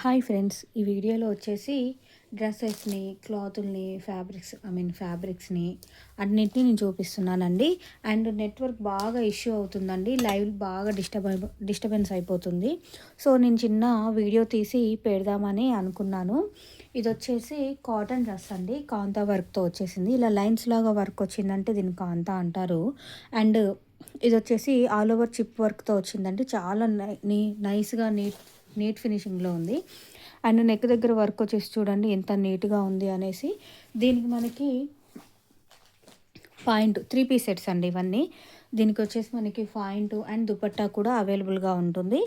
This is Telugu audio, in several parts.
హాయ్ ఫ్రెండ్స్, ఈ వీడియోలో వచ్చేసి డ్రెస్సెస్ని, క్లాతుల్ని, ఫ్యాబ్రిక్స్ని అన్నిటిని నేను చూపిస్తున్నానండి. అండ్ నెట్వర్క్ బాగా ఇష్యూ అవుతుందండి, లైవ్ బాగా డిస్టర్బెన్స్ అయిపోతుంది. సో నేను చిన్న వీడియో తీసి పెడదామని అనుకున్నాను. ఇది వచ్చేసి కాటన్ డ్రెస్ అండి, కాంతా వర్క్తో వచ్చేసింది. ఇలా లైన్స్ లాగా వర్క్ వచ్చిందంటే దీన్ని కాంతా అంటారు. అండ్ ఇది వచ్చేసి ఆల్ ఓవర్ చిప్ వర్క్తో వచ్చిందండి. చాలా నైస్గా నీట్ ఫినిషింగ్లో ఉంది. అండ్ నెక్ దగ్గర వర్క్ వచ్చేసి చూడండి ఎంత నీట్గా ఉంది అనేసి. దీనికి మనకి పాయింట్ 3 పీస్ సెట్స్ అండి ఇవన్నీ. దీనికి వచ్చేసి మనకి పాయింట్ అండ్ దుపట్టా కూడా అవైలబుల్గా ఉంటుంది.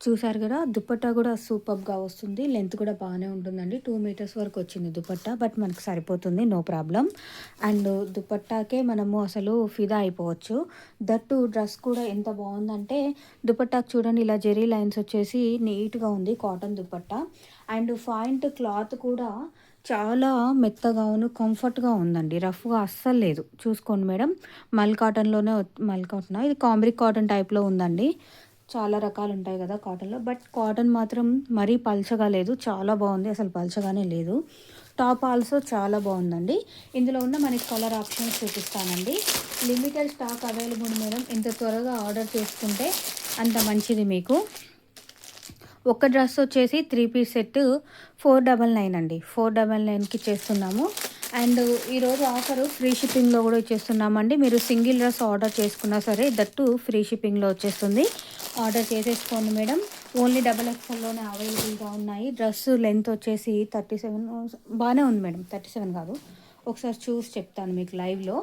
చూసారు కదా, దుపట్టా కూడా సూపర్గా వస్తుంది. లెంత్ కూడా బాగానే ఉంటుందండి. 2 మీటర్స్ వరకు వచ్చింది దుపట్టా, బట్ మనకు సరిపోతుంది, నో ప్రాబ్లం. అండ్ దుపట్టాకే మనము అసలు ఫిదా అయిపోవచ్చు. దట్టు డ్రెస్ కూడా ఎంత బాగుందంటే, దుపట్టాకు చూడండి ఇలా జెరీ లైన్స్ వచ్చేసి నీట్గా ఉంది cotton dupatta. And point cloth కూడా చాలా మెత్తగాను కంఫర్ట్గా ఉందండి, రఫ్గా అస్సలు లేదు. చూసుకోండి మేడం, మల్ కాటన్, ఇది కాంబ్రిక్ కాటన్ టైప్లో ఉందండి. చాలా రకాలు ఉంటాయి కదా కాటన్లో, బట్ కాటన్ మాత్రం మరీ పల్చగా లేదు, చాలా బాగుంది, అసలు పల్చగానే లేదు. టాప్ ఆల్సో చాలా బాగుందండి. ఇందులో ఉన్న మనకి కలర్ ఆప్షన్స్ చూపిస్తానండి. లిమిటెడ్ స్టాక్ అవైలబుల్ మేడం, ఎంత త్వరగా ఆర్డర్ చేసుకుంటే అంత మంచిది మీకు. ఒక డ్రెస్ వచ్చేసి 3 పీస్ సెట్ 499 అండి, 499కి చేస్తున్నాము. అండ్ ఈరోజు ఆఫరు ఫ్రీ షిప్పింగ్లో కూడా ఇచ్చేస్తున్నామండి. మీరు సింగిల్ డ్రెస్ ఆర్డర్ చేసుకున్నా సరే దట్టు ఫ్రీ షిప్పింగ్లో వచ్చేస్తుంది. ఆర్డర్ చేసేసుకోండి మేడం. ఓన్లీ XXLలోనే అవైలబుల్గా ఉన్నాయి. డ్రెస్ లెంత్ వచ్చేసి 37 బాగానే ఉంది మేడం, 37 కాదు, ఒకసారి చూసి చెప్తాను మీకు లైవ్లో.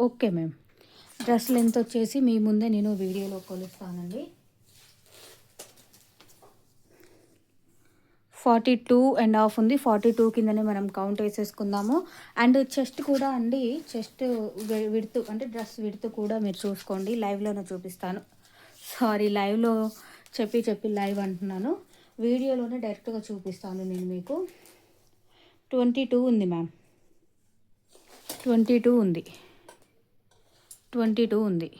ఓకే మ్యామ్, డ్రెస్ లెంత్ వచ్చేసి మీ ముందే నేను వీడియోలో కొలుస్తానండి. 42.5 ఉంది, 42 కిందనే మనం కౌంట్ వేసేసుకుందాము. అండ్ చెస్ట్ కూడా అండి, చెస్ట్ విడ్త్ అంటే డ్రెస్ విడ్త్ కూడా మీరు చూసుకోండి, లైవ్లోనే చూపిస్తాను. సారీ, లైవ్లో చెప్పి లైవ్ అంటున్నాను, వీడియోలోనే డైరెక్ట్గా చూపిస్తాను నేను మీకు. 22 ఉంది మ్యామ్, 22 ఉంది, 22 ఉంది,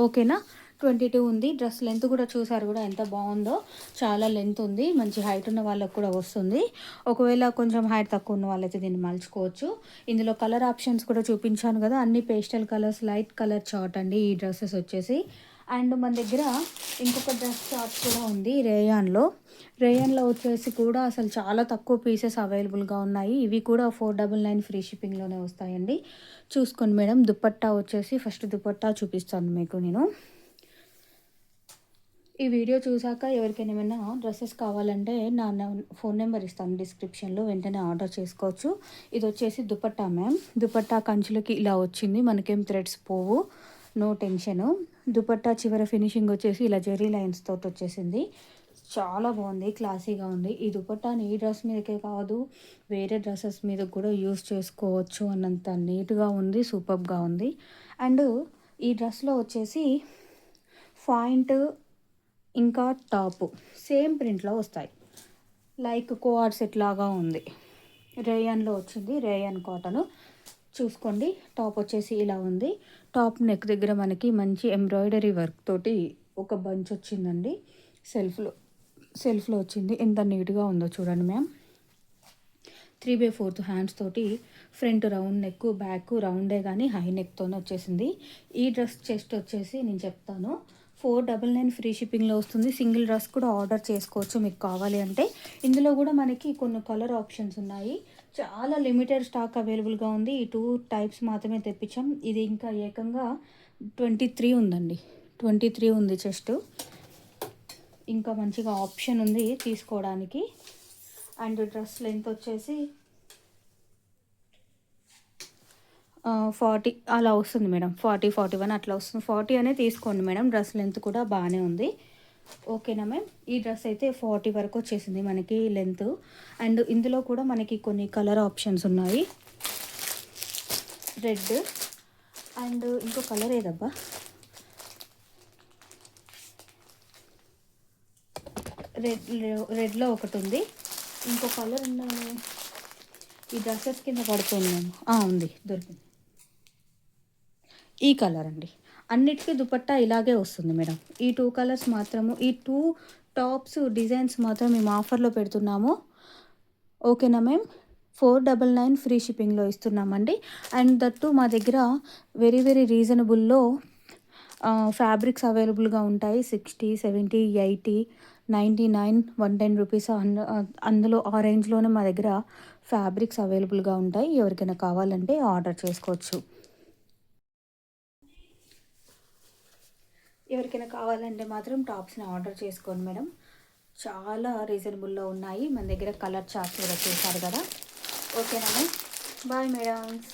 ఓకేనా. 22 ఉంది. డ్రెస్ లెంత్ కూడా చూసారు కూడా ఎంత బాగుందో, చాలా లెంత్ ఉంది, మంచి హైట్ ఉన్న వాళ్ళకు కూడా వస్తుంది. ఒకవేళ కొంచెం హైట్ తక్కువ ఉన్న వాళ్ళైతే దీన్ని మలుచుకోవచ్చు. ఇందులో కలర్ ఆప్షన్స్ కూడా చూపించాను కదా, అన్ని pastel colours, light colour chart అండి ఈ డ్రెస్సెస్ వచ్చేసి. అండ్ మన దగ్గర ఇంకొక డ్రెస్ చార్ట్ కూడా ఉంది రేయాన్లో వచ్చేసి కూడా అసలు చాలా తక్కువ పీసెస్ అవైలబుల్గా ఉన్నాయి. ఇవి కూడా 499 ఫ్రీ షిప్పింగ్లోనే వస్తాయండి. చూసుకోండి మేడం. దుపట్టా వచ్చేసి ఫస్ట్ దుపట్టా చూపిస్తాను మీకు నేను. ఈ వీడియో చూసాక ఎవరికైనా ఏమైనా డ్రెస్సెస్ కావాలంటే నా ఫోన్ నెంబర్ ఇస్తాను డిస్క్రిప్షన్లో, వెంటనే ఆర్డర్ చేసుకోవచ్చు. ఇది వచ్చేసి దుపట్టా మ్యామ్. దుపట్టా కంచులకి ఇలా వచ్చింది, మనకేం థ్రెడ్స్ పోవు, నో టెన్షను. దుపట్టా చివర ఫినిషింగ్ వచ్చేసి ఇలా జెరీ లైన్స్ తోటి వచ్చేసింది. చాలా బాగుంది, క్లాసీగా ఉంది. ఈ దుపట్టాని ఈ డ్రెస్ మీదకే కాదు, వేరే డ్రెస్సెస్ మీద కూడా యూస్ చేసుకోవచ్చు అన్నంత నీట్గా ఉంది, సూపర్గా ఉంది. అండ్ ఈ డ్రెస్లో వచ్చేసి పాయింట్ ఇంకా టాప్ సేమ్ ప్రింట్లో వస్తాయి, లైక్ కోఆర్డ్ సెట్ లాగా ఉంది. రేయాన్లో వచ్చింది, రేయాన్ కాటన్. చూసుకోండి, టాప్ వచ్చేసి ఇలా ఉంది. టాప్ నెక్ దగ్గర మనకి మంచి ఎంబ్రాయిడరీ వర్క్ తోటి ఒక బంచ్ వచ్చిందండి, సెల్ఫ్లో వచ్చింది. ఎంత నీట్గా ఉందో చూడండి మ్యామ్. 3/4 హ్యాండ్స్ తోటి ఫ్రంట్ రౌండ్ నెక్, బ్యాక్ రౌండే కానీ హై నెక్తోనే వచ్చేసింది. ఈ డ్రెస్ చెస్ట్ వచ్చేసి నేను చెప్తాను, 499 ఫ్రీ షిప్పింగ్లో వస్తుంది. సింగిల్ డ్రెస్ కూడా ఆర్డర్ చేసుకోవచ్చు మీకు కావాలి అంటే. ఇందులో కూడా మనకి కొన్ని కలర్ ఆప్షన్స్ ఉన్నాయి, చాలా లిమిటెడ్ స్టాక్ అవైలబుల్గా ఉంది. ఈ 2 టైప్స్ మాత్రమే తెప్పించాం. ఇది ఇంకా ఏకంగా 23 ఉందండి, 23 ఉంది చెస్ట్. ఇంకా మంచిగా ఆప్షన్ ఉంది తీసుకోవడానికి. అండ్ డ్రెస్ లెంత్ వచ్చేసి 40 అలా వస్తుంది మేడం, 41 అట్లా వస్తుంది. 40 అనే తీసుకోండి మేడం, డ్రెస్ లెంత్ కూడా బాగానే ఉంది, ఓకేనా మ్యామ్. ఈ డ్రెస్ అయితే 40 వరకు వచ్చేసింది మనకి లెంత్. అండ్ ఇందులో కూడా మనకి కొన్ని కలర్ ఆప్షన్స్ ఉన్నాయి, రెడ్ అండ్ ఇంకో కలర్ ఏదబ్బా, రెడ్లో ఒకటి ఉంది, ఇంకో కలర్ ఉన్న ఈ డ్రెస్సెస్ కింద పడుతుంది మ్యామ్. ఉంది, దొరికింది. ఈ కలర్ అండి, అన్నిటికీ దుపట్టా ఇలాగే వస్తుంది మేడం. ఈ 2 కలర్స్ మాత్రము, ఈ 2 టాప్స్ డిజైన్స్ మాత్రం మేము ఆఫర్‌లో పెడుతున్నాము. ఓకేనా మ్యామ్? 499 ఫ్రీ షిప్పింగ్‌లో ఇస్తున్నామండి. అండ్ దట్ టూ మా దగ్గర వెరీ వెరీ రీజనబుల్‌లో ఫ్యాబ్రిక్స్ అవైలబుల్‌గా ఉంటాయి. 60, 70, 80, 99, 110 రూపీస్ అందులో ఆ రేంజ్‌లోనే మా దగ్గర ఫ్యాబ్రిక్స్ అవైలబుల్‌గా ఉంటాయి. ఎవరికైనా కావాలంటే ఆర్డర్ చేసుకోవచ్చు. ఎవరికైనా కావాలంటే మాత్రం టాప్స్‌ని ఆర్డర్ చేసుకోండి మేడం. చాలా రీజనబుల్‌లో ఉన్నాయి. మన దగ్గర కలర్ చార్ట్ కూడా చూసారు కదా! ఓకేనా మ్యామ్? Bye madams.